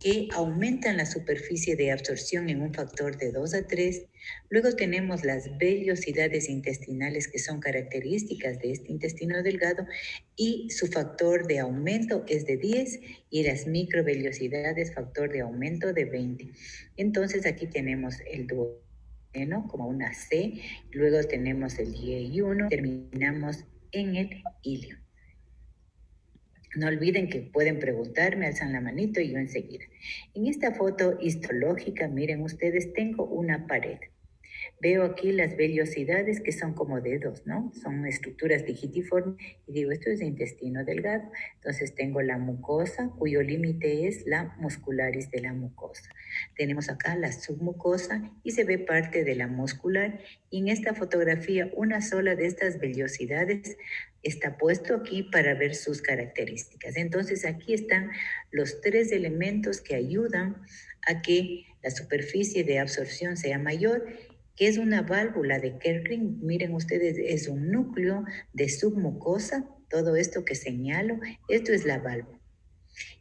que aumentan la superficie de absorción en un factor de 2 a 3. Luego tenemos las vellosidades intestinales, que son características de este intestino delgado, y su factor de aumento es de 10, y las microvellosidades factor de aumento de 20. Entonces aquí tenemos el duodeno como una C, luego tenemos el GI1, terminamos en el ilio. No olviden que pueden preguntarme, alzan la manito y yo enseguida. En esta foto histológica, miren ustedes, tengo una pared. Veo aquí las vellosidades, que son como dedos, ¿no? Son estructuras digitiformes, y digo, esto es de intestino delgado. Entonces tengo la mucosa, cuyo límite es la muscularis de la mucosa. Tenemos acá la submucosa y se ve parte de la muscular. Y en esta fotografía, una sola de estas vellosidades está puesto aquí para ver sus características. Entonces aquí están los 3 elementos que ayudan a que la superficie de absorción sea mayor, que es una válvula de Kerkring. Miren ustedes, es un núcleo de submucosa. Todo esto que señalo, esto es la válvula.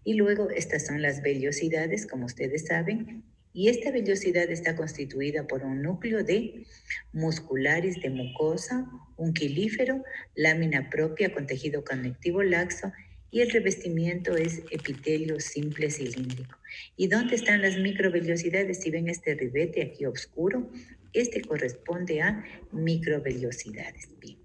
Y luego estas son las vellosidades, como ustedes saben, y esta vellosidad está constituida por un núcleo de muscularis de mucosa, un quilífero, lámina propia con tejido conectivo laxo, y el revestimiento es epitelio simple cilíndrico. ¿Y dónde están las microvellosidades? Si ven este ribete aquí oscuro, este corresponde a microvellosidades. Bien.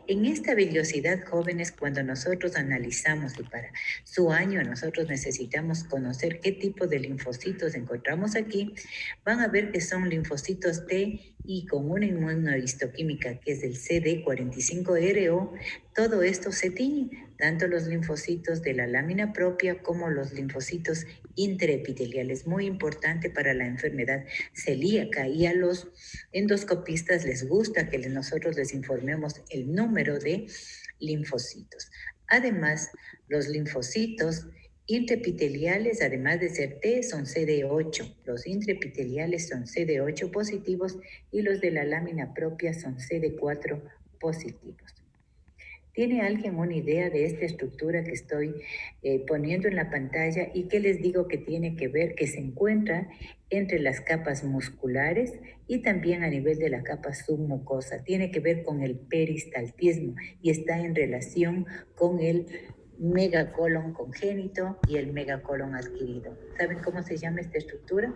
En esta vellosidad, jóvenes, cuando nosotros analizamos, y para su año nosotros necesitamos conocer qué tipo de linfocitos encontramos aquí, van a ver que son linfocitos T, y con una inmunohistoquímica que es del CD45RO, todo esto se tiñe, tanto los linfocitos de la lámina propia como los linfocitos intraepiteliales, muy importante para la enfermedad celíaca, y a los endoscopistas les gusta que nosotros les informemos el número de linfocitos. Además, los linfocitos intraepiteliales, además de ser T, son CD8. Los intraepiteliales son CD8 positivos, y los de la lámina propia son CD4 positivos. ¿Tiene alguien una idea de esta estructura que estoy poniendo en la pantalla, y qué les digo que tiene que ver, que se encuentra entre las capas musculares y también a nivel de la capa submucosa? Tiene que ver con el peristaltismo y está en relación con el megacolon congénito y el megacolon adquirido. ¿Saben cómo se llama esta estructura?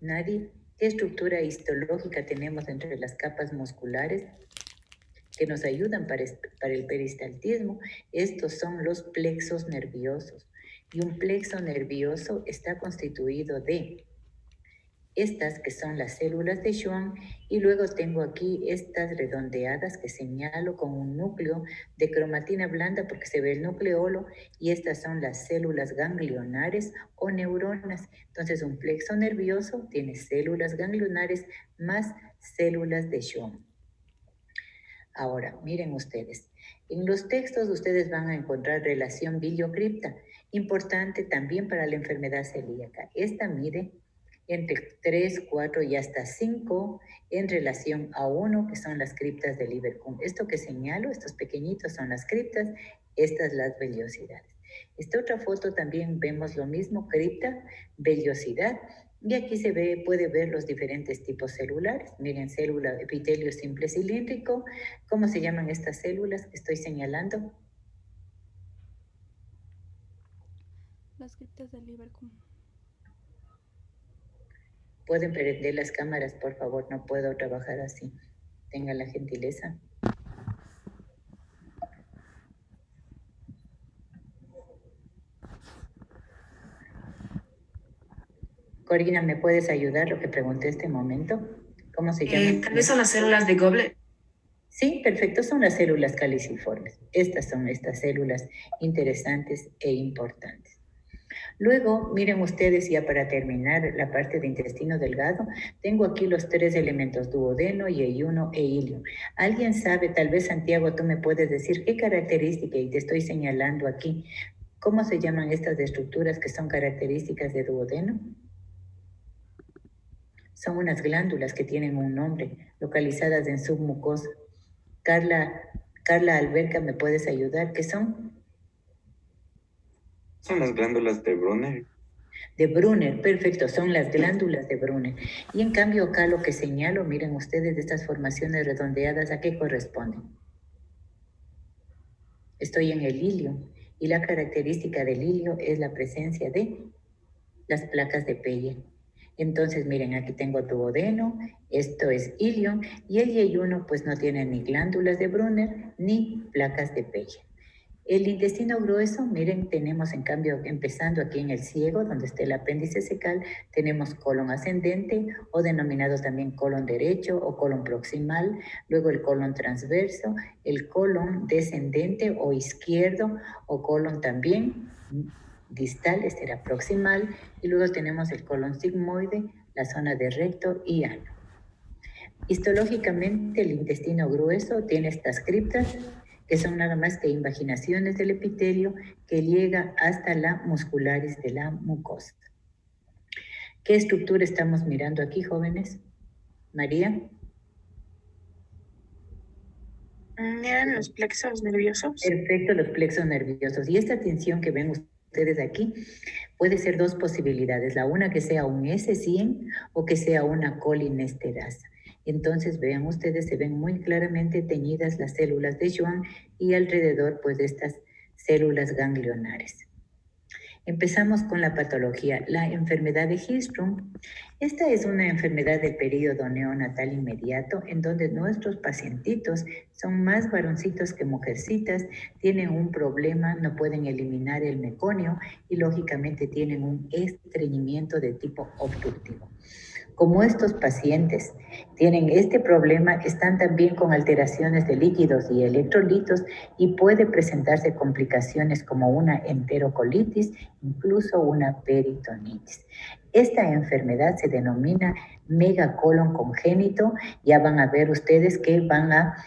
¿Nadie? ¿Qué estructura histológica tenemos entre las capas musculares que nos ayudan para el peristaltismo? Estos son los plexos nerviosos. Y un plexo nervioso está constituido de estas, que son las células de Schwann, y luego tengo aquí estas redondeadas que señalo con un núcleo de cromatina blanda porque se ve el nucleolo, y estas son las células ganglionares o neuronas. Entonces un plexo nervioso tiene células ganglionares más células de Schwann. Ahora, miren ustedes, en los textos ustedes van a encontrar relación biliocripta, importante también para la enfermedad celíaca. Esta mide entre 3, 4 y hasta 5 en relación a 1, que son las criptas de Lieberkühn. Esto que señalo, estos pequeñitos, son las criptas, estas las vellosidades. Esta otra foto también vemos lo mismo, cripta, vellosidad, y aquí se ve, puede ver los diferentes tipos celulares. Miren, célula epitelio simple cilíndrico. ¿Cómo se llaman estas células que estoy señalando? Las criptas de Lieberkühn. ¿Pueden prender las cámaras, por favor? No puedo trabajar así. Tengan la gentileza. Corina, ¿me puedes ayudar lo que pregunté este momento? ¿Cómo se llaman? Tal vez son las células de Goblet. Sí, perfecto, son las células caliciformes. Estas son estas células interesantes e importantes. Luego, miren ustedes, ya para terminar la parte de intestino delgado, tengo aquí los 3 elementos, duodeno, yeyuno e ilio. ¿Alguien sabe? Tal vez, Santiago, tú me puedes decir qué característica, y te estoy señalando aquí, ¿cómo se llaman estas estructuras que son características de duodeno? Son unas glándulas que tienen un nombre, localizadas en submucosa. Carla Alberca, ¿me puedes ayudar? ¿Qué son? Son las glándulas de Brunner. De Brunner, perfecto, son las glándulas de Brunner. Y en cambio acá lo que señalo, miren ustedes, de estas formaciones redondeadas, ¿a qué corresponden? Estoy en el ilio y la característica del ilio es la presencia de las placas de Peyer. Entonces, miren, aquí tengo duodeno, esto es ilio, y el Y1 pues no tiene ni glándulas de Brunner ni placas de Peyer. El intestino grueso, miren, tenemos en cambio, empezando aquí en el ciego, donde está el apéndice cecal, tenemos colon ascendente o denominado también colon derecho o colon proximal, luego el colon transverso, el colon descendente o izquierdo o colon también distal, este era proximal, y luego tenemos el colon sigmoide, la zona de recto y ano. Histológicamente, el intestino grueso tiene estas criptas que son nada más que invaginaciones del epitelio que llega hasta la muscularis de la mucosa. ¿Qué estructura estamos mirando aquí, jóvenes? María. Eran los plexos nerviosos. Perfecto, los plexos nerviosos. Y esta tensión que ven ustedes aquí puede ser dos posibilidades. La una que sea un S100 o que sea una colinesterasa. Entonces, vean ustedes, se ven muy claramente teñidas las células de Schwann y alrededor, pues, de estas células ganglionares. Empezamos con la patología, la enfermedad de Hirschsprung. Esta es una enfermedad del periodo neonatal inmediato en donde nuestros pacientitos son más varoncitos que mujercitas, tienen un problema, no pueden eliminar el meconio y lógicamente tienen un estreñimiento de tipo obstructivo. Como estos pacientes tienen este problema, están también con alteraciones de líquidos y electrolitos y puede presentarse complicaciones como una enterocolitis, incluso una peritonitis. Esta enfermedad se denomina megacolon congénito. Ya van a ver ustedes que van a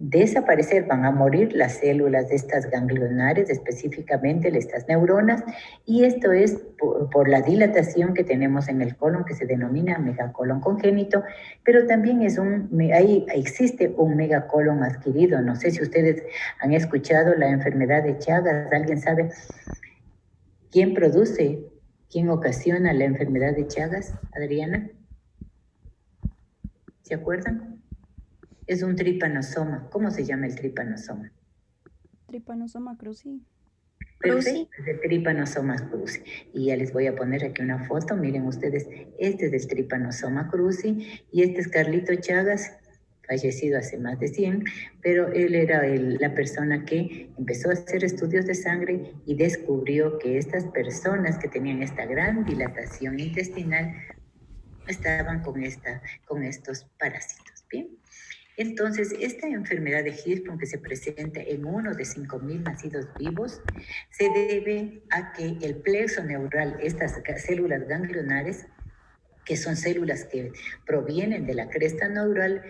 desaparecer, van a morir las células de estas ganglionares, específicamente de estas neuronas, y esto es por la dilatación que tenemos en el colon, que se denomina megacolon congénito, pero también existe un megacolon adquirido. No sé si ustedes han escuchado la enfermedad de Chagas. ¿Alguien sabe quién ocasiona la enfermedad de Chagas, Adriana? ¿Se acuerdan? Es un tripanosoma. ¿Cómo se llama el tripanosoma? Tripanosoma cruzi. Perfecto, es el tripanosoma cruzi. Y ya les voy a poner aquí una foto. Miren ustedes, este es el tripanosoma cruzi y este es Carlito Chagas, fallecido hace más de 100, pero él era la persona que empezó a hacer estudios de sangre y descubrió que estas personas que tenían esta gran dilatación intestinal estaban con estos parásitos. Bien. Entonces, esta enfermedad de Hirschsprung que se presenta en uno de 5.000 nacidos vivos se debe a que el plexo neural, estas células ganglionares, que son células que provienen de la cresta neural,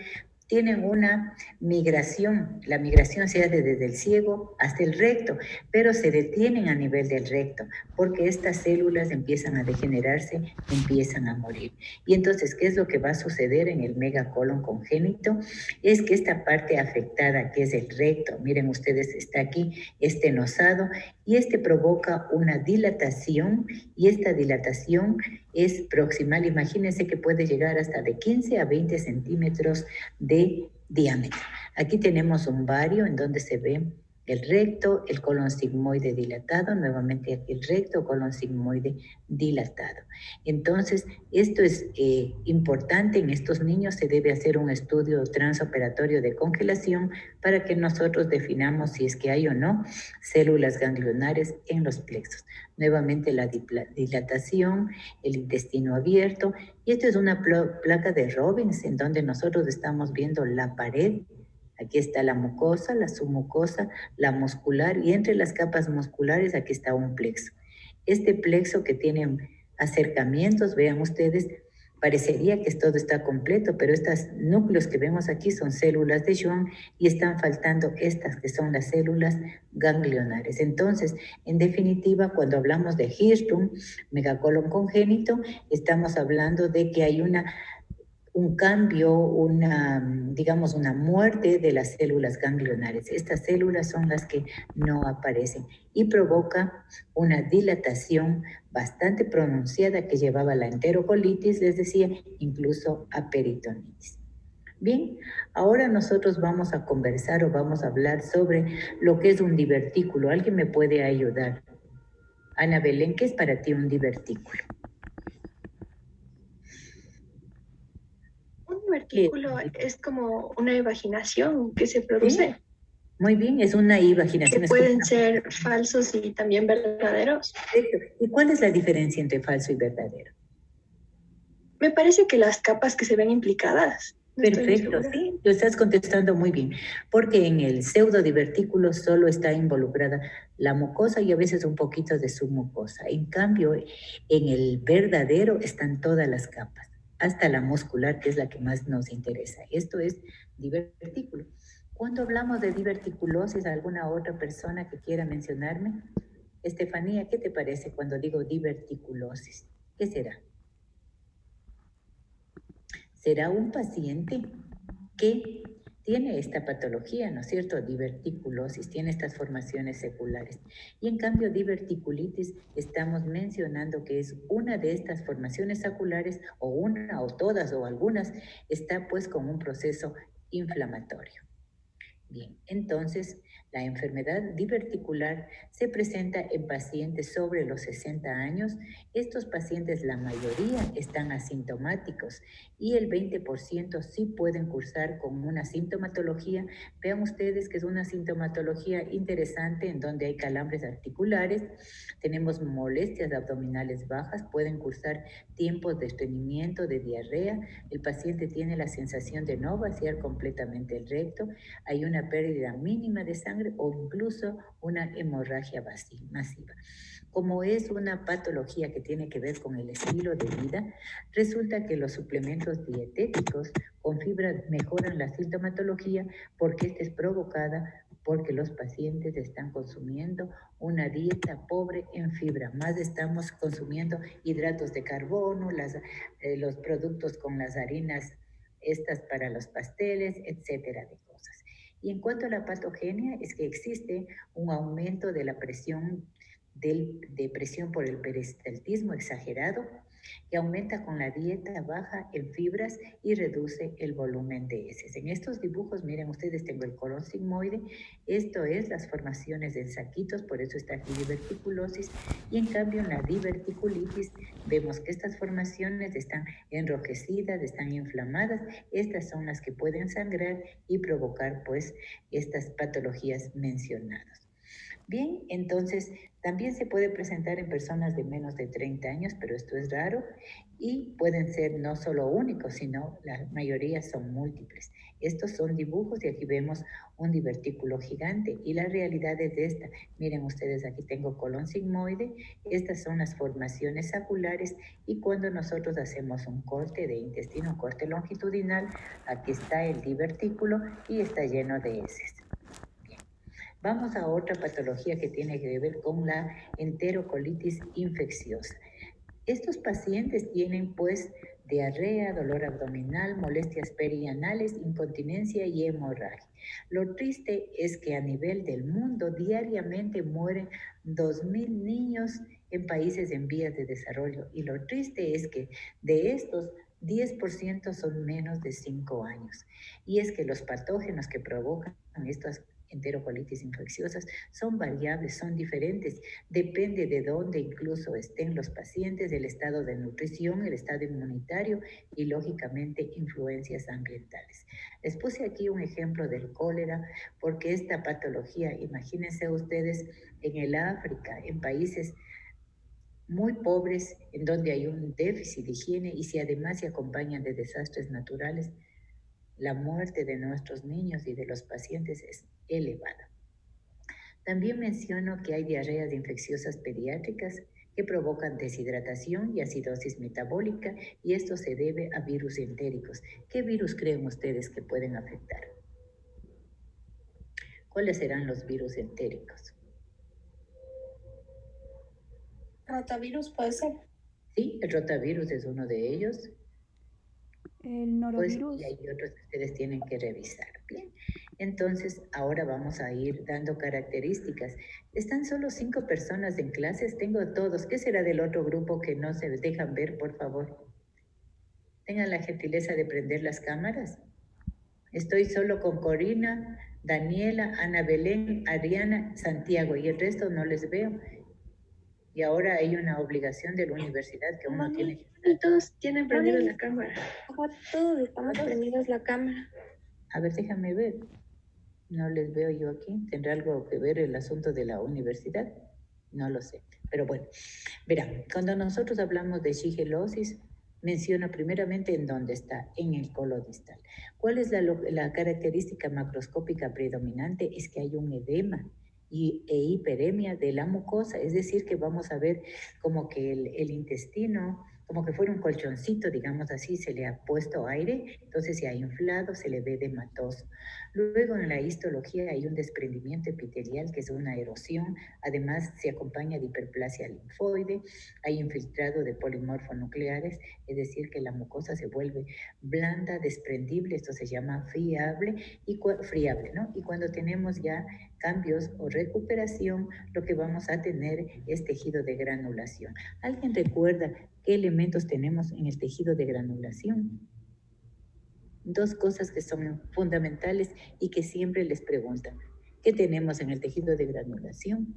tienen una migración. La migración se hace desde el ciego hasta el recto, pero se detienen a nivel del recto porque estas células empiezan a degenerarse, empiezan a morir. Y entonces, ¿qué es lo que va a suceder en el megacolon congénito? Es que esta parte afectada, que es el recto, miren ustedes, está aquí estenosado y este provoca una dilatación y esta dilatación es proximal. Imagínense que puede llegar hasta de 15 a 20 centímetros de diámetro. Aquí tenemos un vario en donde se ve el recto, el colon sigmoide dilatado, nuevamente aquí el recto, colon sigmoide dilatado. Entonces, esto es importante. En estos niños se debe hacer un estudio transoperatorio de congelación para que nosotros definamos si es que hay o no células ganglionares en los plexos. Nuevamente la dilatación, el intestino abierto, y esto es una placa de Robbins en donde nosotros estamos viendo la pared. Aquí está la mucosa, la submucosa, la muscular, y entre las capas musculares aquí está un plexo. Este plexo que tiene acercamientos, vean ustedes, parecería que todo está completo, pero estos núcleos que vemos aquí son células de Schwann y están faltando estas que son las células ganglionares. Entonces, en definitiva, cuando hablamos de Hirschsprung, megacolon congénito, estamos hablando de que hay una un cambio, digamos, una muerte de las células ganglionares. Estas células son las que no aparecen y provoca una dilatación bastante pronunciada que llevaba a la enterocolitis, les decía, incluso a peritonitis. Bien, ahora nosotros vamos a conversar o vamos a hablar sobre lo que es un divertículo. ¿Alguien me puede ayudar? Ana Belén, ¿qué es para ti un divertículo? Un divertículo es como una invaginación que se produce. Sí, muy bien, es una invaginación. Que pueden ser falsos y también verdaderos. Perfecto. ¿Y cuál es la diferencia entre falso y verdadero? Me parece que las capas que se ven implicadas. No Perfecto, sí, lo estás contestando muy bien, porque en el pseudodivertículo solo está involucrada la mucosa y a veces un poquito de su mucosa. En cambio, en el verdadero están todas las capas, hasta la muscular, que es la que más nos interesa. Esto es divertículo. Cuando hablamos de diverticulosis, ¿alguna otra persona que quiera mencionarme? Estefanía, ¿qué te parece cuando digo diverticulosis? ¿Qué será? Será un paciente que tiene esta patología, ¿no es cierto? Diverticulosis, tiene estas formaciones seculares. Y en cambio, diverticulitis, estamos mencionando que es una de estas formaciones seculares, o una, o todas, o algunas, está pues con un proceso inflamatorio. Bien, entonces la enfermedad diverticular se presenta en pacientes sobre los 60 años. Estos pacientes, la mayoría, están asintomáticos y el 20% sí pueden cursar con una sintomatología. Vean ustedes que es una sintomatología interesante en donde hay calambres articulares, tenemos molestias abdominales bajas, pueden cursar tiempos de estreñimiento, de diarrea, el paciente tiene la sensación de no vaciar completamente el recto, hay una pérdida mínima de sangre o incluso una hemorragia masiva. Como es una patología que tiene que ver con el estilo de vida, resulta que los suplementos dietéticos con fibra mejoran la sintomatología porque esta es provocada porque los pacientes están consumiendo una dieta pobre en fibra. Más estamos consumiendo hidratos de carbono, los productos con las harinas estas para los pasteles, etcétera, de cosas. Y en cuanto a la patogenia, es que existe un aumento de la presión, de presión por el peristaltismo exagerado, que aumenta con la dieta baja en fibras y reduce el volumen de heces. En estos dibujos, miren ustedes, tengo el colon sigmoide, esto es las formaciones de saquitos, por eso está aquí diverticulosis, y en cambio en la diverticulitis vemos que estas formaciones están enrojecidas, están inflamadas, estas son las que pueden sangrar y provocar pues estas patologías mencionadas. Bien, entonces también se puede presentar en personas de menos de 30 años, pero esto es raro y pueden ser no solo únicos, sino la mayoría son múltiples. Estos son dibujos y aquí vemos un divertículo gigante y la realidad es esta. Miren ustedes, aquí tengo colon sigmoide, estas son las formaciones saculares y cuando nosotros hacemos un corte de intestino, un corte longitudinal, aquí está el divertículo y está lleno de heces. Vamos a otra patología que tiene que ver con la enterocolitis infecciosa. Estos pacientes tienen pues diarrea, dolor abdominal, molestias perianales, incontinencia y hemorragia. Lo triste es que a nivel del mundo diariamente mueren 2.000 niños en países en vías de desarrollo y lo triste es que de estos 10% son menos de 5 años. Y es que los patógenos que provocan estas enterocolitis infecciosas son variables, son diferentes, depende de dónde incluso estén los pacientes, del estado de nutrición, el estado inmunitario y lógicamente influencias ambientales. Les puse aquí un ejemplo del cólera porque esta patología, imagínense ustedes en el África, en países muy pobres, en donde hay un déficit de higiene y si además se acompañan de desastres naturales, la muerte de nuestros niños y de los pacientes es elevada. También menciono que hay diarreas infecciosas pediátricas que provocan deshidratación y acidosis metabólica y esto se debe a virus entéricos. ¿Qué virus creen ustedes que pueden afectar? ¿Cuáles serán los virus entéricos? Rotavirus puede ser. Sí, el rotavirus es uno de ellos. El Pues, norovirus. y hay otros que ustedes tienen que revisar. Bien, entonces ahora vamos a ir dando características. Están solo 5 personas en clases, tengo todos. ¿Qué será del otro grupo que no se dejan ver, por favor? Tengan la gentileza de prender las cámaras. Estoy solo con Corina, Daniela, Ana Belén, Ariana, Santiago y el resto no les veo. Y ahora hay una obligación de la universidad que uno tiene que... Y todos tienen prendida la cámara. Ajá, todos estamos prendidos la cámara. A ver, déjame ver. No les veo yo aquí. ¿Tendrá algo que ver el asunto de la universidad? No lo sé. Pero bueno, verán, cuando nosotros hablamos de shigelosis, menciono primeramente en dónde está, en el colodistal. ¿Cuál es la característica macroscópica predominante? Es que hay un edema e hiperemia de la mucosa, es decir, que vamos a ver como que el intestino, como que fuera un colchoncito, digamos así, se le ha puesto aire, entonces se ha inflado, se le ve edematoso. Luego en la histología hay un desprendimiento epitelial, que es una erosión, además se acompaña de hiperplasia linfoide, hay infiltrado de polimorfonucleares, es decir, que la mucosa se vuelve blanda, desprendible, esto se llama friable, friable, ¿no? Y cuando tenemos ya cambios o recuperación, lo que vamos a tener es tejido de granulación. ¿Alguien recuerda qué elementos tenemos en el tejido de granulación? Dos cosas que son fundamentales y que siempre les preguntan. ¿Qué tenemos en el tejido de granulación?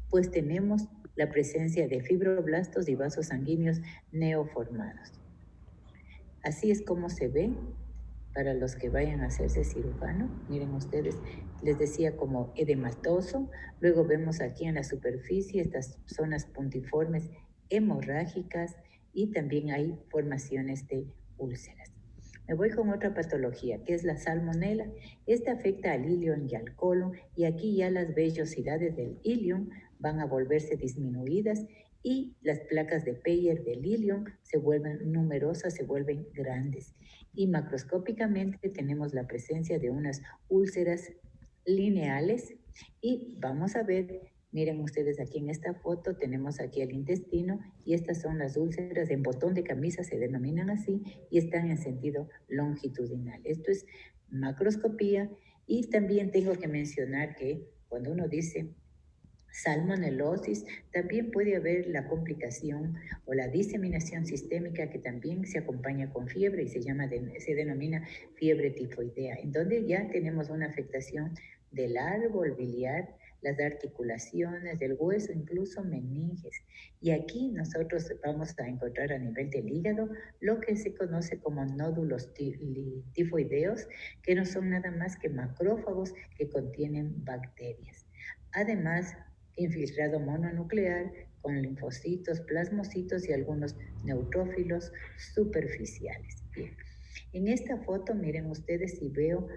Pues tenemos la presencia de fibroblastos y vasos sanguíneos neoformados. Así es como se ve para los que vayan a hacerse cirujano. Miren ustedes, les decía como edematoso. Luego vemos aquí en la superficie estas zonas puntiformes hemorrágicas y también hay formaciones de úlceras. Me voy con otra patología, que es la salmonela. Esta afecta al ilion y al colon, y aquí ya las vellosidades del ilion van a volverse disminuidas y las placas de Peyer del ilion se vuelven numerosas, se vuelven grandes. Y macroscópicamente tenemos la presencia de unas úlceras lineales y vamos a ver, miren ustedes aquí en esta foto, tenemos aquí el intestino y estas son las úlceras en botón de camisa, se denominan así, y están en sentido longitudinal. Esto es macroscopía. Y también tengo que mencionar que cuando uno dice salmonelosis, también puede haber la complicación o la diseminación sistémica que también se acompaña con fiebre y se denomina fiebre tifoidea, en donde ya tenemos una afectación del árbol biliar, las articulaciones del hueso, incluso meninges. Y aquí nosotros vamos a encontrar a nivel del hígado lo que se conoce como nódulos tifoideos, que no son nada más que macrófagos que contienen bacterias. Además, infiltrado mononuclear con linfocitos, plasmocitos y algunos neutrófilos superficiales. Bien. En esta foto, miren ustedes, si veo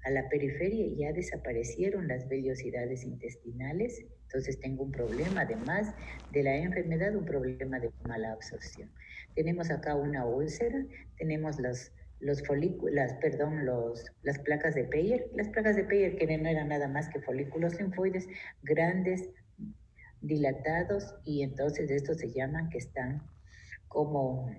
a la periferia ya desaparecieron las vellosidades intestinales, entonces tengo un problema, además de la enfermedad, un problema de mala absorción. Tenemos acá una úlcera, tenemos los folículos, las placas de Peyer. Las placas de Peyer que no eran nada más que folículos linfoides grandes, dilatados, y entonces estos se llaman que están como,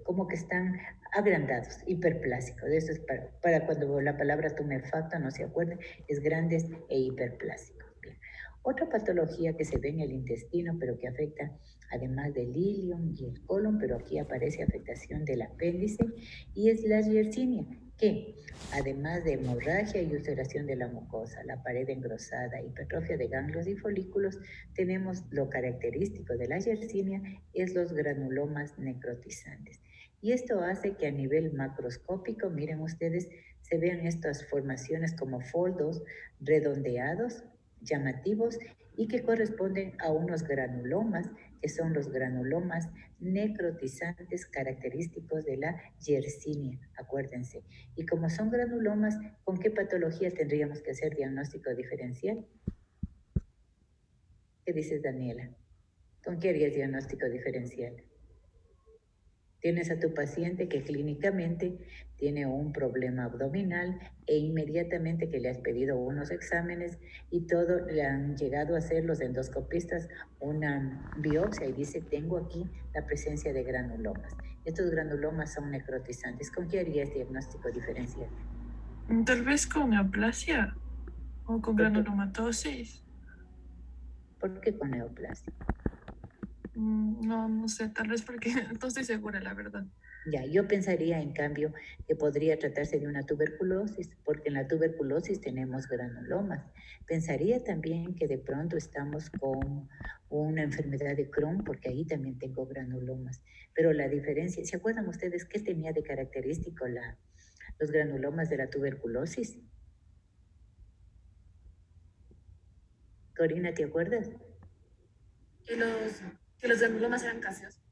como que están agrandados, hiperplásicos. Eso es para cuando la palabra tumefacto no se acuerde, es grandes e hiperplásicos. Bien. Otra patología que se ve en el intestino, pero que afecta además del ilion y el colon, pero aquí aparece afectación del apéndice, y es la Yersinia, que además de hemorragia y ulceración de la mucosa, la pared engrosada, hipertrofia de ganglios y folículos, tenemos lo característico de la Yersinia es los granulomas necrotizantes. Y esto hace que a nivel macroscópico, miren ustedes, se vean estas formaciones como foldos redondeados, llamativos, y que corresponden a unos granulomas, que son los granulomas necrotizantes característicos de la Yersinia, acuérdense. Y como son granulomas, ¿con qué patología tendríamos que hacer diagnóstico diferencial? ¿Qué dices, Daniela? ¿Con qué harías diagnóstico diferencial? Tienes a tu paciente que clínicamente tiene un problema abdominal e inmediatamente que le has pedido unos exámenes y todo, le han llegado a hacer los endoscopistas una biopsia y dice, tengo aquí la presencia de granulomas. Estos granulomas son necrotizantes. ¿Con qué harías diagnóstico diferencial? Tal vez con neoplasia o con granulomatosis. ¿Por qué con neoplasia? No sé, tal vez porque no estoy segura, la verdad. Ya, yo pensaría en cambio que podría tratarse de una tuberculosis, porque en la tuberculosis tenemos granulomas. Pensaría también que de pronto estamos con una enfermedad de Crohn, porque ahí también tengo granulomas. Pero la diferencia, ¿se acuerdan ustedes qué tenía de característico los granulomas de la tuberculosis? Corina, ¿te acuerdas? Que los granulomas eran gaseosos.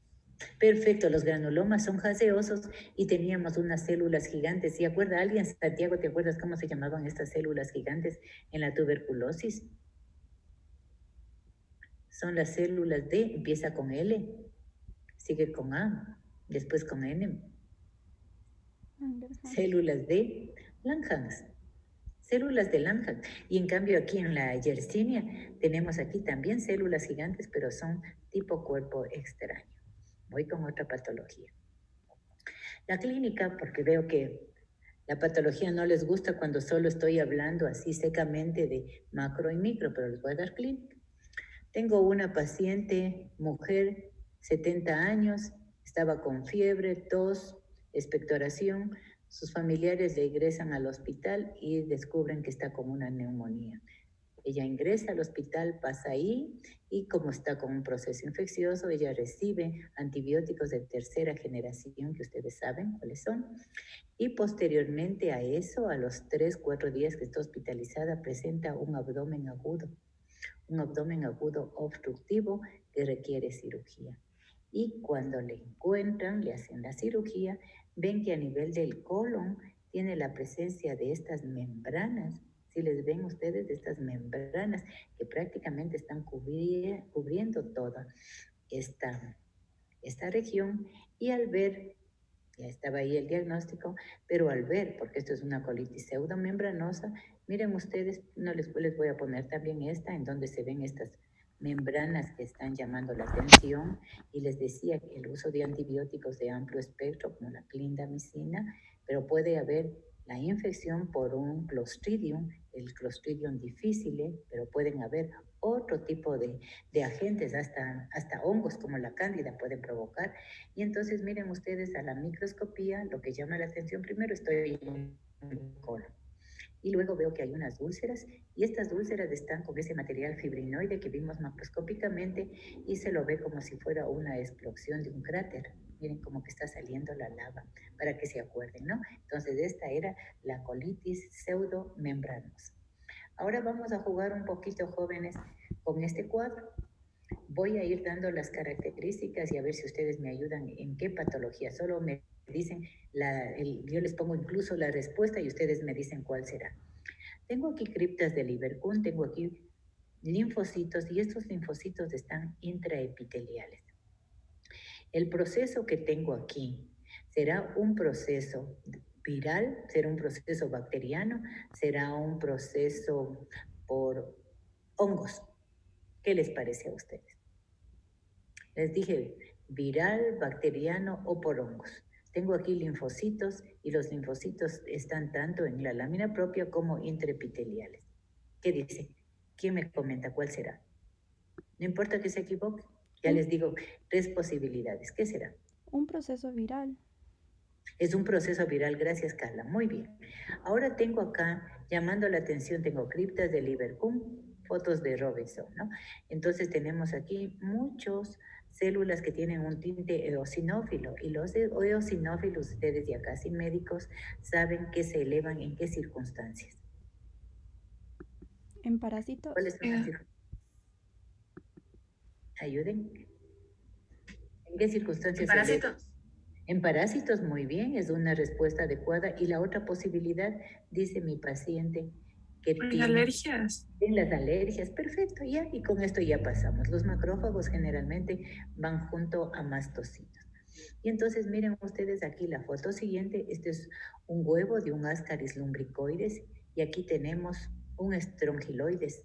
Perfecto, los granulomas son gaseosos y teníamos unas células gigantes. ¿Se acuerda alguien, Santiago, te acuerdas cómo se llamaban estas células gigantes en la tuberculosis? Son las células D, empieza con L, sigue con A, después con N. Células de Langhans, células de Langhans. Y en cambio aquí en la Yersinia tenemos aquí también células gigantes, pero son tipo cuerpo extraño. Voy con otra patología. La clínica, porque veo que la patología no les gusta cuando solo estoy hablando así secamente de macro y micro, pero les voy a dar clínica. Tengo una paciente, mujer, 70 años, estaba con fiebre, tos, expectoración. Sus familiares le ingresan al hospital y descubren que está con una neumonía. Ella ingresa al hospital, pasa ahí y como está con un proceso infeccioso, ella recibe antibióticos de tercera generación, que ustedes saben cuáles son. Y posteriormente a eso, a los 3, 4 días que está hospitalizada, presenta un abdomen agudo obstructivo que requiere cirugía. Y cuando le encuentran, le hacen la cirugía, ven que a nivel del colon tiene la presencia de estas membranas. Si les ven ustedes, de estas membranas que prácticamente están cubriendo toda esta región. Y al ver, ya estaba ahí el diagnóstico, pero al ver, porque esto es una colitis pseudomembranosa, miren ustedes, no les voy a poner también esta, en donde se ven estas membranas que están llamando la atención, y les decía que el uso de antibióticos de amplio espectro, como la clindamicina, pero puede haber la infección por un Clostridium, el Clostridium difficile, pero pueden haber otro tipo de agentes, hasta hongos como la cándida pueden provocar. Y entonces miren ustedes a la microscopía, lo que llama la atención primero, estoy en el colon. Y luego veo que hay unas úlceras y estas úlceras están con ese material fibrinoide que vimos macroscópicamente y se lo ve como si fuera una explosión de un cráter. Miren como que está saliendo la lava, para que se acuerden, ¿no? Entonces esta era la colitis pseudomembranosa. Ahora vamos a jugar un poquito, jóvenes, con este cuadro. Voy a ir dando las características y a ver si ustedes me ayudan en qué patología. Solo me dicen, yo les pongo incluso la respuesta y ustedes me dicen cuál será. Tengo aquí criptas de Lieberkühn, tengo aquí linfocitos y estos linfocitos están intraepiteliales. El proceso que tengo aquí será un proceso viral, será un proceso bacteriano, será un proceso por hongos. ¿Qué les parece a ustedes? Les dije viral, bacteriano o por hongos. Tengo aquí linfocitos y los linfocitos están tanto en la lámina propia como intraepiteliales. ¿Qué dice? ¿Quién me comenta cuál será? No importa que se equivoque. Ya les digo 3 posibilidades. ¿Qué será? Un proceso viral. Es un proceso viral, gracias Carla. Muy bien. Ahora tengo acá, llamando la atención, tengo criptas de Lieberkühn, fotos de Robinson, ¿no? Entonces tenemos aquí muchas células que tienen un tinte eosinófilo y los eosinófilos, ustedes ya casi médicos, saben que se elevan en qué circunstancias. En parásitos. ¿Cuáles son las circunstancias? Ayuden. ¿En qué circunstancias? En parásitos. En parásitos, muy bien, es una respuesta adecuada. Y la otra posibilidad, dice mi paciente, que tiene alergias. En las alergias, perfecto, ya, y con esto ya pasamos. Los macrófagos generalmente van junto a mastocitos. Y entonces miren ustedes aquí la foto siguiente. Este es un huevo de un Ascaris lumbricoides y aquí tenemos un Strongyloides.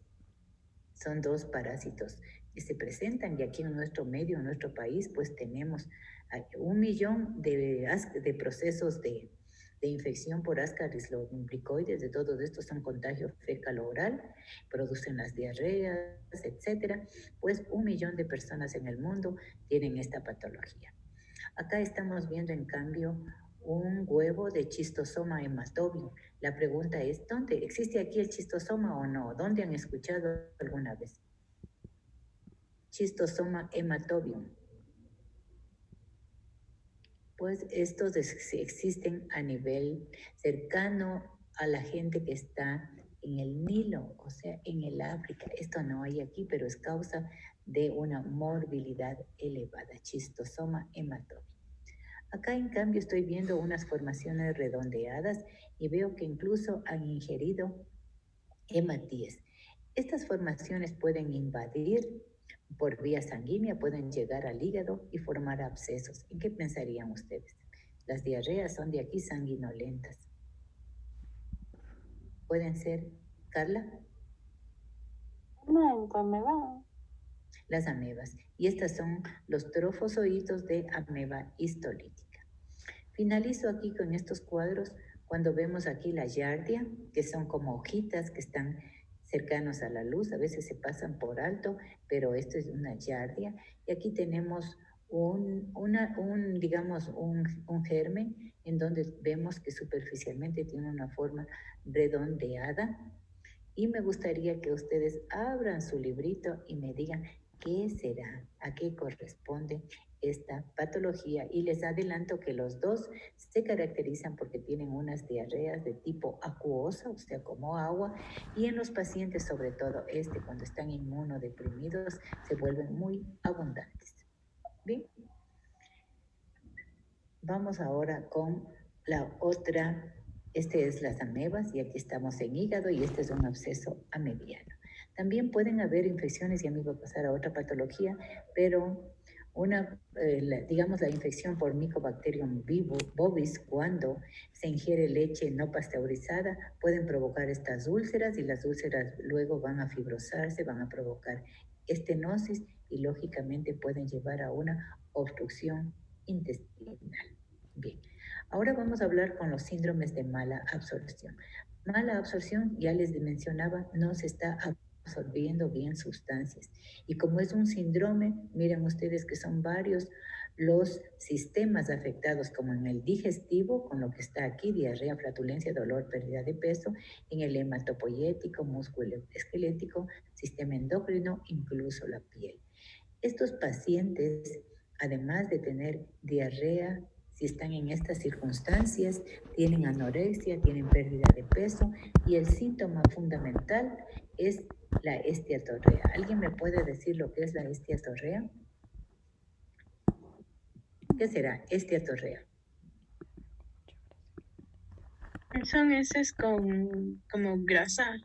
Son dos parásitos que se presentan y aquí en nuestro medio, en nuestro país, pues tenemos 1 millón de procesos de infección por Ascaris lumbricoides. De todos estos son contagio fecal-oral, producen las diarreas, etcétera. Pues 1 millón de personas en el mundo tienen esta patología. Acá estamos viendo, en cambio, un huevo de Schistosoma hematobium. La pregunta es, ¿dónde existe aquí el schistosoma o no? ¿Dónde han escuchado alguna vez? Schistosoma hematobium. Pues estos existen a nivel cercano a la gente que está en el Nilo, o sea, en el África. Esto no hay aquí, pero es causa de una morbilidad elevada, Schistosoma hematobium. Acá, en cambio, estoy viendo unas formaciones redondeadas y veo que incluso han ingerido hematíes. Estas formaciones pueden invadir por vía sanguínea, pueden llegar al hígado y formar abscesos. ¿En qué pensarían ustedes? Las diarreas son de aquí sanguinolentas. ¿Pueden ser, Carla? Una enfermedad. Las amebas. Y estas son los trofozoitos de ameba histolítica. Finalizo aquí con estos cuadros cuando vemos aquí la giardia, que son como hojitas que están cercanos a la luz, a veces se pasan por alto, pero esto es una giardia. Y aquí tenemos un germen en donde vemos que superficialmente tiene una forma redondeada. Y me gustaría que ustedes abran su librito y me digan qué será, a qué corresponde esta patología. Y les adelanto que los dos se caracterizan porque tienen unas diarreas de tipo acuosa, o sea, como agua, y en los pacientes, sobre todo cuando están inmunodeprimidos, se vuelven muy abundantes. Bien, vamos ahora con la otra. Este es las amebas y aquí estamos en hígado y este es un absceso amebiano. También pueden haber infecciones, y a mí va a pasar a otra patología, pero la infección por Mycobacterium bovis, cuando se ingiere leche no pasteurizada, pueden provocar estas úlceras y las úlceras luego van a fibrosarse, van a provocar estenosis y lógicamente pueden llevar a una obstrucción intestinal. Bien, ahora vamos a hablar con los síndromes de mala absorción. Mala absorción, ya les mencionaba, no se está absorbiendo bien sustancias. Y como es un síndrome, miren ustedes que son varios los sistemas afectados, como en el digestivo, con lo que está aquí, diarrea, flatulencia, dolor, pérdida de peso, en el hematopoyético, músculo esquelético, sistema endocrino, incluso la piel. Estos pacientes, además de tener diarrea, si están en estas circunstancias, tienen anorexia, tienen pérdida de peso y el síntoma fundamental es la esteatorrea. ¿Alguien me puede decir lo que es la esteatorrea? ¿Qué será esteatorrea? Son heces como grasa.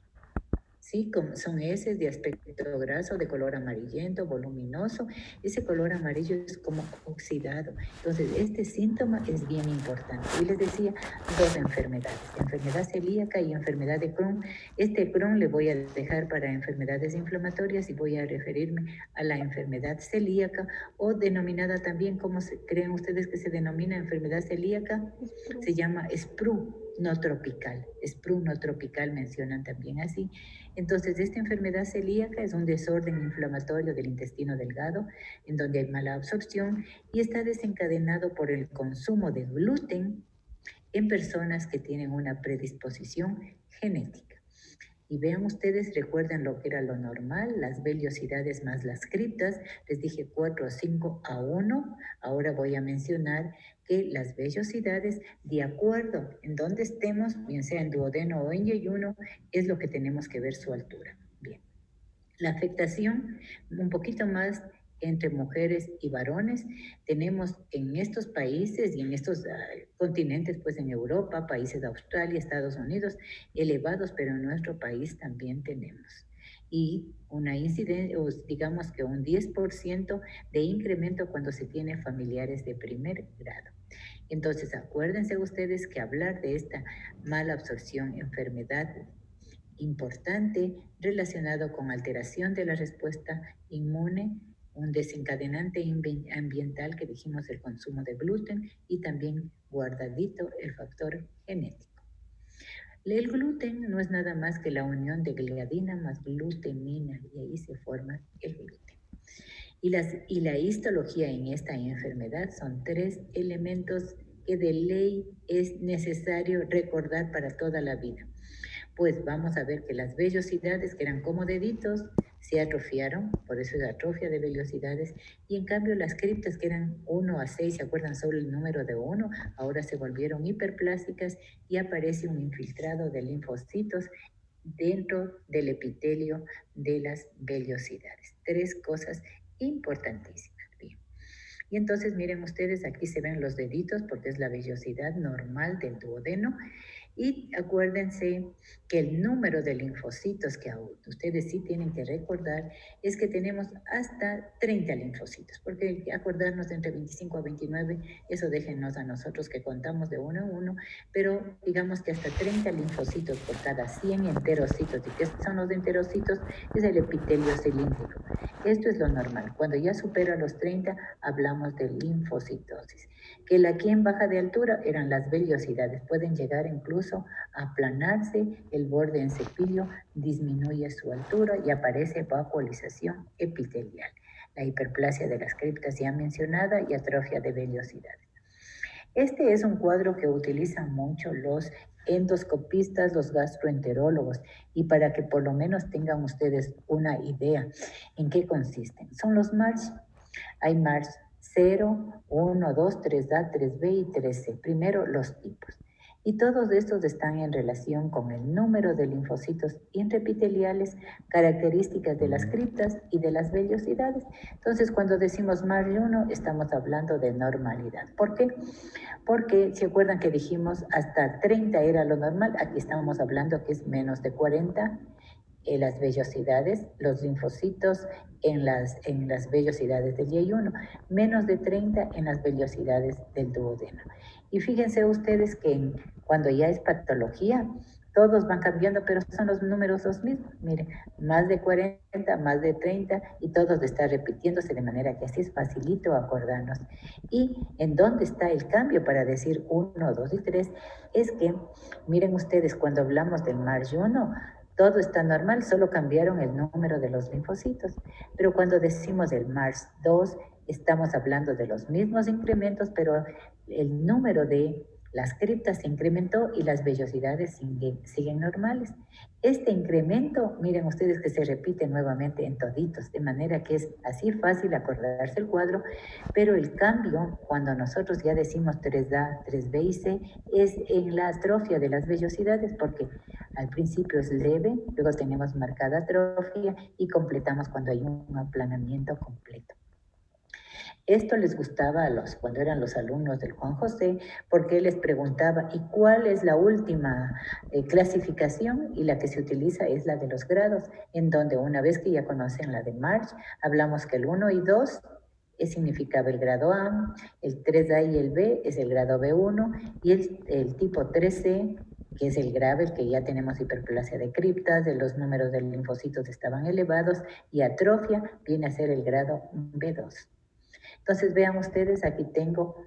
¿Sí? Son heces de aspecto graso, de color amarillento, voluminoso. Ese color amarillo es como oxidado. Entonces, este síntoma es bien importante. Y les decía, dos enfermedades, enfermedad celíaca y enfermedad de Crohn. Este Crohn le voy a dejar para enfermedades inflamatorias y voy a referirme a la enfermedad celíaca, o denominada también, ¿cómo creen ustedes que se denomina enfermedad celíaca? Se llama SPRU no tropical. SPRU no tropical mencionan también así. Entonces, esta enfermedad celíaca es un desorden inflamatorio del intestino delgado, en donde hay mala absorción y está desencadenado por el consumo de gluten en personas que tienen una predisposición genética. Y vean ustedes, recuerden lo que era lo normal, las vellosidades más las criptas, les dije 4 a 5 a 1, ahora voy a mencionar que las vellosidades, de acuerdo en donde estemos, bien sea en duodeno o en yeyuno, es lo que tenemos que ver su altura. Bien, la afectación un poquito más entre mujeres y varones. Tenemos en estos países y en estos continentes, pues en Europa, países de Australia, Estados Unidos, elevados, pero en nuestro país también tenemos. y una incidencia, o digamos que un 10% de incremento cuando se tiene familiares de primer grado. Entonces, acuérdense ustedes que hablar de esta mala absorción, enfermedad importante relacionado con alteración de la respuesta inmune, un desencadenante ambiental que dijimos el consumo de gluten y también guardadito el factor genético. El gluten no es nada más que la unión de gliadina más glutamina y ahí se forma el gluten. Y la histología en esta enfermedad son 3 elementos que de ley es necesario recordar para toda la vida. Pues vamos a ver que las vellosidades, que eran como deditos, se atrofiaron, por eso es atrofia de vellosidades, y en cambio las criptas, que eran 1 a 6, ¿se acuerdan solo el número de 1? Ahora se volvieron hiperplásticas y aparece un infiltrado de linfocitos dentro del epitelio de las vellosidades. 3 cosas importantísimas. Bien. Y entonces miren ustedes, aquí se ven los deditos porque es la vellosidad normal del duodeno. Y acuérdense que el número de linfocitos que ustedes sí tienen que recordar es que tenemos hasta 30 linfocitos, porque acordarnos de entre 25 a 29, eso déjenos a nosotros que contamos de 1 a 1, pero digamos que hasta 30 linfocitos por cada 100 enterocitos. ¿Y qué son los enterocitos? Es el epitelio cilíndrico. Esto es lo normal. Cuando ya supera los 30, hablamos de linfocitosis. Que la aquí en baja de altura eran las vellosidades, pueden llegar incluso a aplanarse, el borde en cepillo disminuye su altura y aparece vacuolización epitelial. La hiperplasia de las criptas ya mencionada y atrofia de vellosidades. Este es un cuadro que utilizan mucho los endoscopistas, los gastroenterólogos, y para que por lo menos tengan ustedes una idea en qué consisten. Son los MARCH. Hay MARCH 0, 1, 2, 3A, 3B y 3C. Primero, los tipos. Y todos estos están en relación con el número de linfocitos intraepiteliales, características de las criptas y de las vellosidades. Entonces, cuando decimos MARCH 1, estamos hablando de normalidad. ¿Por qué? Porque, ¿se acuerdan que dijimos hasta 30 era lo normal? Aquí estamos hablando que es menos de 40. Las vellosidades, los linfocitos en las vellosidades del Y1, menos de 30 en las vellosidades del duodeno. Y fíjense ustedes que cuando ya es patología, todos van cambiando, pero son los números los mismos. Miren, más de 40, más de 30, y todos están repitiéndose de manera que así es facilito acordarnos. Y en dónde está el cambio para decir 1, 2 y 3, es que, miren ustedes, cuando hablamos del MARCH 1, todo está normal, solo cambiaron el número de los linfocitos. Pero cuando decimos el MARCH 2, estamos hablando de los mismos incrementos, pero el número de las criptas se incrementó y las vellosidades siguen normales. Este incremento, miren ustedes que se repite nuevamente en toditos, de manera que es así fácil acordarse el cuadro, pero el cambio, cuando nosotros ya decimos 3A, 3B y C, es en la atrofia de las vellosidades, porque al principio es leve, luego tenemos marcada atrofia y completamos cuando hay un aplanamiento completo. Esto les gustaba cuando eran los alumnos del Juan José, porque él les preguntaba, ¿y cuál es la última clasificación? Y la que se utiliza es la de los grados, en donde una vez que ya conocen la de March, hablamos que el 1 y 2 significaba el grado A, el 3A y el B es el grado B1, y el tipo 3C, que es el grave, el que ya tenemos hiperplasia de criptas, de los números de linfocitos estaban elevados, y atrofia viene a ser el grado B2. Entonces vean ustedes, aquí tengo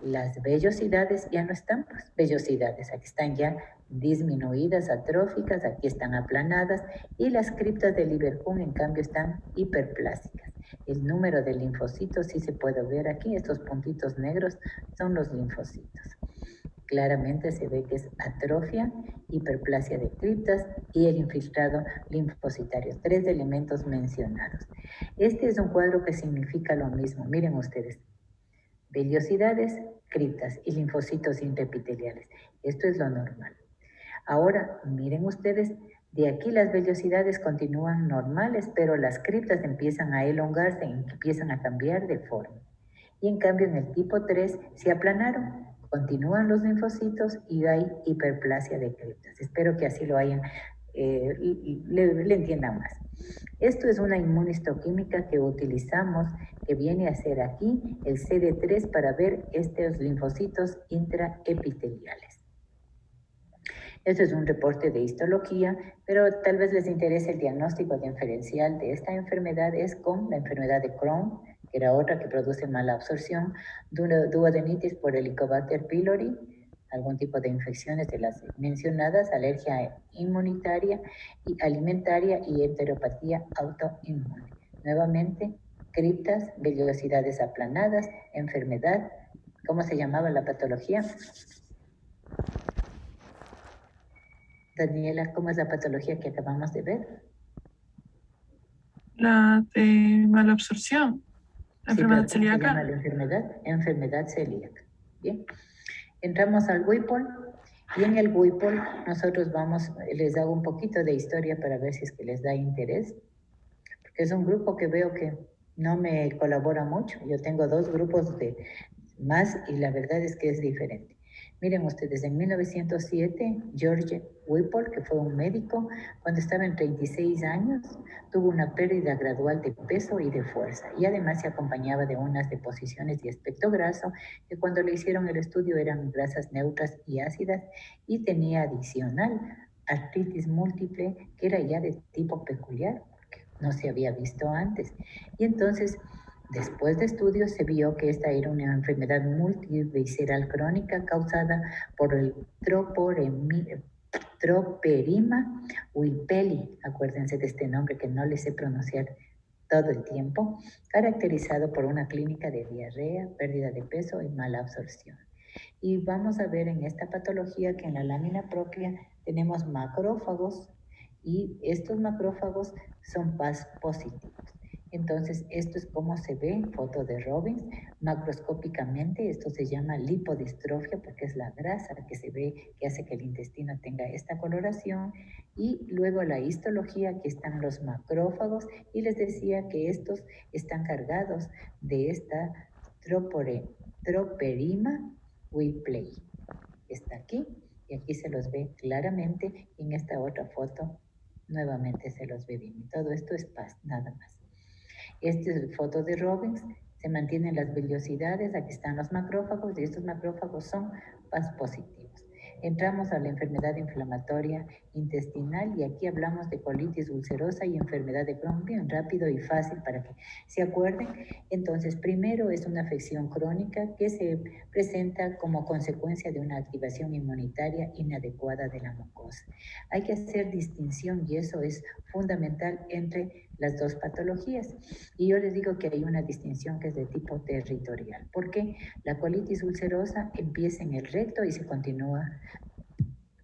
las vellosidades, ya no están pues, vellosidades, aquí están ya disminuidas, atróficas, aquí están aplanadas, y las criptas de Lieberkühn en cambio están hiperplásicas. El número de linfocitos sí se puede ver aquí, estos puntitos negros son los linfocitos. Claramente se ve que es atrofia, hiperplasia de criptas y el infiltrado linfocitario, 3 elementos mencionados. Este es un cuadro que significa lo mismo. Miren ustedes, vellosidades, criptas y linfocitos intraepiteliales. Esto es lo normal. Ahora, miren ustedes, de aquí las vellosidades continúan normales, pero las criptas empiezan a elongarse, empiezan a cambiar de forma. Y en cambio en el tipo 3 se aplanaron, continúan los linfocitos y hay hiperplasia de criptas. Espero que así lo hayan le entiendan más. Esto es una inmunistoquímica que utilizamos, que viene a ser aquí el CD3 para ver estos linfocitos intraepiteliales. Esto es un reporte de histología, pero tal vez les interese el diagnóstico diferencial de esta enfermedad es con la enfermedad de Crohn, que era otra que produce mala absorción, duodenitis por Helicobacter pylori, algún tipo de infecciones de las mencionadas, alergia inmunitaria y alimentaria y enteropatía autoinmune. Nuevamente, criptas, vellosidades aplanadas, enfermedad. ¿Cómo se llamaba la patología? Daniela, ¿cómo es la patología que acabamos de ver? La de mala absorción. La Sí, enfermedad pero ¿cómo se llama celíaca. la enfermedad? Enfermedad celíaca. Bien. Entramos al WIPOL y en el WIPOL nosotros les hago un poquito de historia para ver si es que les da interés, porque es un grupo que veo que no me colabora mucho. Yo tengo 2 grupos de más y la verdad es que es diferente. Miren ustedes, en 1907, George Whipple, que fue un médico, cuando estaba en 36 años, tuvo una pérdida gradual de peso y de fuerza, y además se acompañaba de unas deposiciones de aspecto graso, que cuando le hicieron el estudio eran grasas neutras y ácidas, y tenía adicional artritis múltiple, que era ya de tipo peculiar, porque no se había visto antes. Y entonces, después de estudios se vio que esta era una enfermedad multivisceral crónica causada por el Troperima whippeli, acuérdense de este nombre que no les sé pronunciar todo el tiempo, caracterizado por una clínica de diarrea, pérdida de peso y mala absorción. Y vamos a ver en esta patología que en la lámina propia tenemos macrófagos y estos macrófagos son PAS positivos. Entonces, esto es como se ve en foto de Robbins. Macroscópicamente, esto se llama lipodistrofia porque es la grasa que se ve que hace que el intestino tenga esta coloración. Y luego la histología, aquí están los macrófagos y les decía que estos están cargados de esta Troperima whipplei. Está aquí y aquí se los ve claramente. Y en esta otra foto nuevamente se los ve bien. Y todo esto es PAS, nada más. Esta es la foto de Robbins, se mantienen las vellosidades, aquí están los macrófagos y estos macrófagos son PAS positivos. Entramos a la enfermedad inflamatoria intestinal y aquí hablamos de colitis ulcerosa y enfermedad de Crohn, bien rápido y fácil para que se acuerden. Entonces, primero es una afección crónica que se presenta como consecuencia de una activación inmunitaria inadecuada de la mucosa. Hay que hacer distinción y eso es fundamental entre las 2 patologías. Y yo les digo que hay una distinción que es de tipo territorial, porque la colitis ulcerosa empieza en el recto y se continúa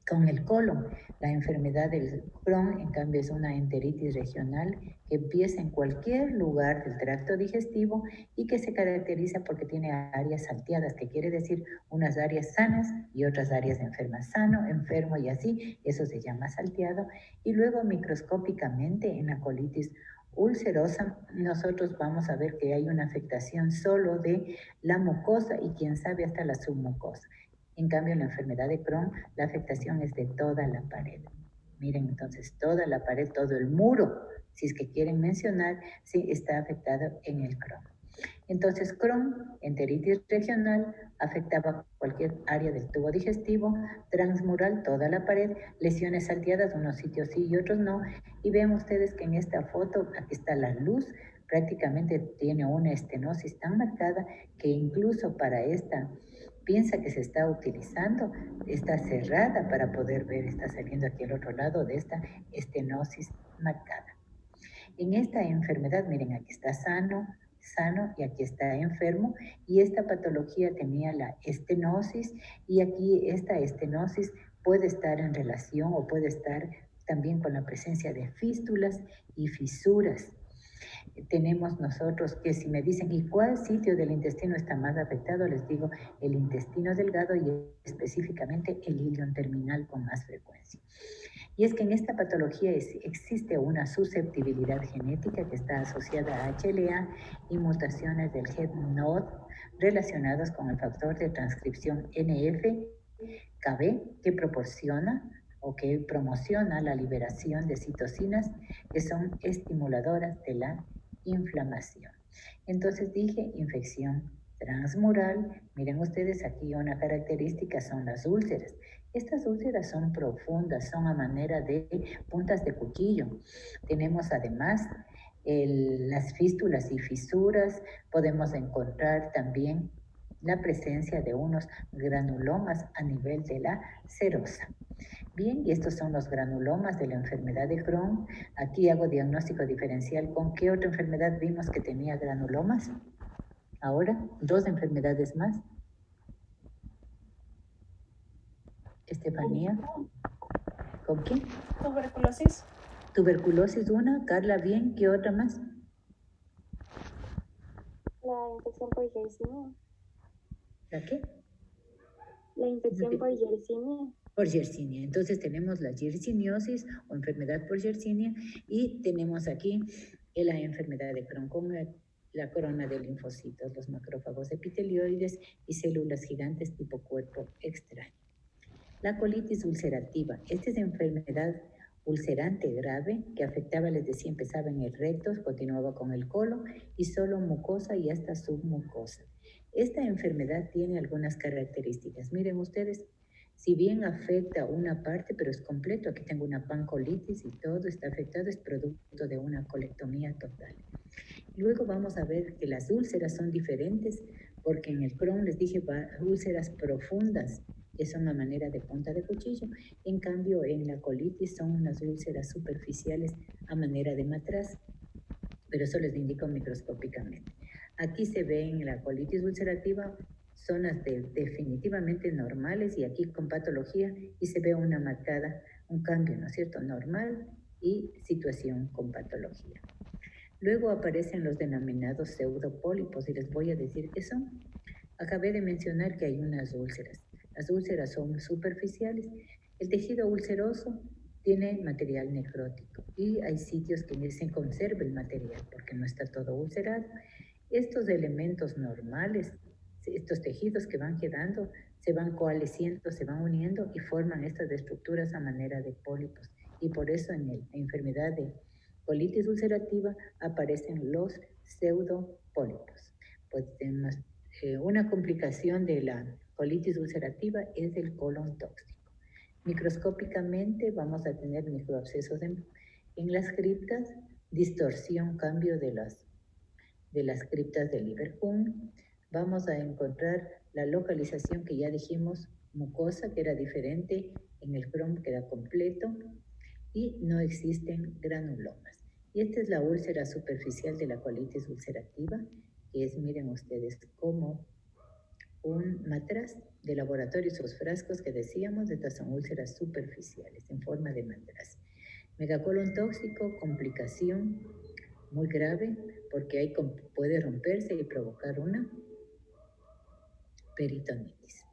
con el colon. La enfermedad del Crohn, en cambio, es una enteritis regional que empieza en cualquier lugar del tracto digestivo y que se caracteriza porque tiene áreas salteadas, que quiere decir unas áreas sanas y otras áreas enfermas. Sano, enfermo y así, eso se llama salteado. Y luego microscópicamente en la colitis ulcerosa, nosotros vamos a ver que hay una afectación solo de la mucosa y quién sabe hasta la submucosa. En cambio, en la enfermedad de Crohn, la afectación es de toda la pared. Miren, entonces, toda la pared, todo el muro, si es que quieren mencionar, sí está afectado en el Crohn. Entonces, Crohn, enteritis regional, afectaba cualquier área del tubo digestivo, transmural, toda la pared, lesiones salteadas, unos sitios sí y otros no. Y ven ustedes que en esta foto, aquí está la luz, prácticamente tiene una estenosis tan marcada que incluso para esta piensa que se está utilizando, está cerrada para poder ver, está saliendo aquí al otro lado de esta estenosis marcada. En esta enfermedad, miren, aquí está sano y aquí está enfermo, y esta patología tenía la estenosis, y aquí esta estenosis puede estar en relación o puede estar también con la presencia de fístulas y fisuras. Tenemos nosotros que si me dicen, ¿y cuál sitio del intestino está más afectado? Les digo, el intestino delgado y específicamente el ilion terminal con más frecuencia. Y es que en esta patología existe una susceptibilidad genética que está asociada a HLA y mutaciones del HED-NOD relacionadas con el factor de transcripción NF-KB que proporciona o que promociona la liberación de citocinas que son estimuladoras de la inflamación. Entonces dije infección transmural. Miren ustedes aquí una característica son las úlceras. Estas úlceras son profundas, son a manera de puntas de cuchillo. Tenemos además las fístulas y fisuras. Podemos encontrar también la presencia de unos granulomas a nivel de la serosa. Bien, y estos son los granulomas de la enfermedad de Crohn. Aquí hago diagnóstico diferencial. ¿Con qué otra enfermedad vimos que tenía granulomas? Ahora, 2 enfermedades más. Estefanía. ¿Con quién? Tuberculosis. Tuberculosis una. Carla, bien. ¿Qué otra más? La infección por Yersinia. ¿La qué? La infección por Yersinia. Por Yersinia. Entonces tenemos la yersiniosis o enfermedad por Yersinia y tenemos aquí la enfermedad de Crohn con la corona de linfocitos, los macrófagos epitelioides y células gigantes tipo cuerpo extraño. La colitis ulcerativa. Esta es enfermedad ulcerante grave que afectaba, les decía, empezaba en el recto, continuaba con el colon y solo mucosa y hasta submucosa. Esta enfermedad tiene algunas características. Miren ustedes, si bien afecta una parte, pero es completo. Aquí tengo una pancolitis y todo está afectado, es producto de una colectomía total. Luego vamos a ver que las úlceras son diferentes, porque en el Crohn les dije úlceras profundas, que son a manera de punta de cuchillo. En cambio, en la colitis son unas úlceras superficiales a manera de matraz, pero eso les indico microscópicamente. Aquí se ve en la colitis ulcerativa zonas definitivamente normales y aquí con patología y se ve una marcada, un cambio, ¿no es cierto?, normal y situación con patología. Luego aparecen los denominados pseudopólipos y les voy a decir qué son. Acabé de mencionar que hay unas úlceras. Las úlceras son superficiales. El tejido ulceroso tiene material necrótico y hay sitios que se conserva el material porque no está todo ulcerado. Estos elementos normales, estos tejidos que van quedando, se van coalesciendo, se van uniendo y forman estas estructuras a manera de pólipos. Y por eso en la enfermedad de colitis ulcerativa aparecen los pseudopólipos. Pues tenemos una complicación de la colitis ulcerativa es el colon tóxico. Microscópicamente vamos a tener microabscesos en las criptas, distorsión, cambio de las criptas del Lieberkühn. Vamos a encontrar la localización que ya dijimos, mucosa, que era diferente, en el Crohn que era completo, y no existen granulomas. Y esta es la úlcera superficial de la colitis ulcerativa, que es, miren ustedes, como un matraz de laboratorio, esos frascos que decíamos, estas son úlceras superficiales en forma de matraz. Megacolon tóxico, complicación muy grave, porque puede romperse y provocar una peritonitis.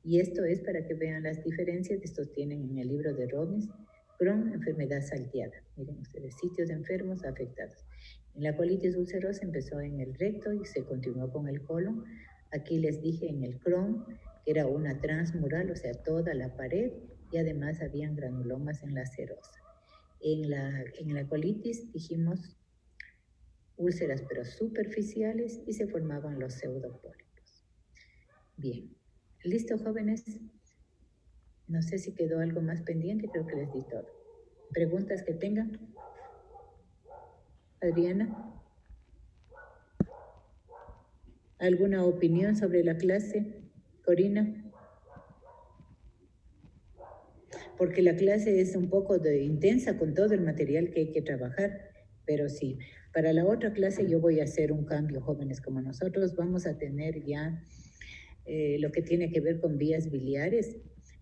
Y esto es para que vean las diferencias, estos tienen en el libro de Robbins, Crohn, enfermedad salteada. Miren ustedes, sitios enfermos afectados. En la colitis ulcerosa empezó en el recto y se continuó con el colon. Aquí les dije en el Crohn, que era una transmural, o sea, toda la pared, y además habían granulomas en la serosa. En la colitis dijimos úlceras pero superficiales y se formaban los pseudopólipos. Bien, ¿listo, jóvenes? No sé si quedó algo más pendiente, creo que les di todo. ¿Preguntas que tengan? Adriana, ¿alguna opinión sobre la clase? Corina. Porque la clase es un poco intensa con todo el material que hay que trabajar, pero sí, para la otra clase yo voy a hacer un cambio, jóvenes como nosotros, vamos a tener ya lo que tiene que ver con vías biliares.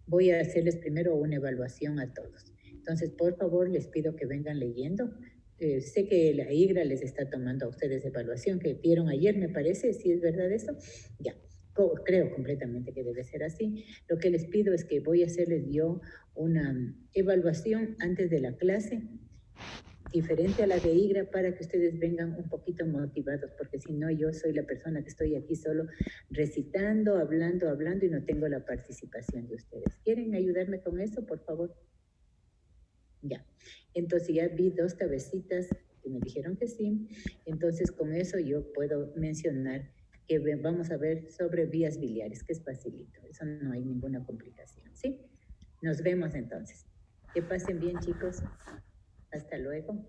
Voy a hacerles primero una evaluación a todos. Entonces, por favor, les pido que vengan leyendo. Sé que la IGRA les está tomando a ustedes evaluación, que vieron ayer, me parece, si es verdad eso. Ya, creo completamente que debe ser así. Lo que les pido es que voy a hacerles yo una evaluación antes de la clase, diferente a la de IGRA, para que ustedes vengan un poquito motivados, porque si no, yo soy la persona que estoy aquí solo recitando, hablando, y no tengo la participación de ustedes. ¿Quieren ayudarme con eso, por favor? Ya. Entonces ya vi 2 cabecitas que me dijeron que sí. Entonces con eso yo puedo mencionar que vamos a ver sobre vías biliares, que es facilito. Eso no hay ninguna complicación, ¿sí? Nos vemos entonces. Que pasen bien, chicos. Hasta luego.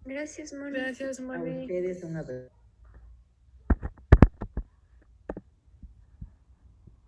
Gracias, Moni. Gracias, A Moni. ustedes un abrazo.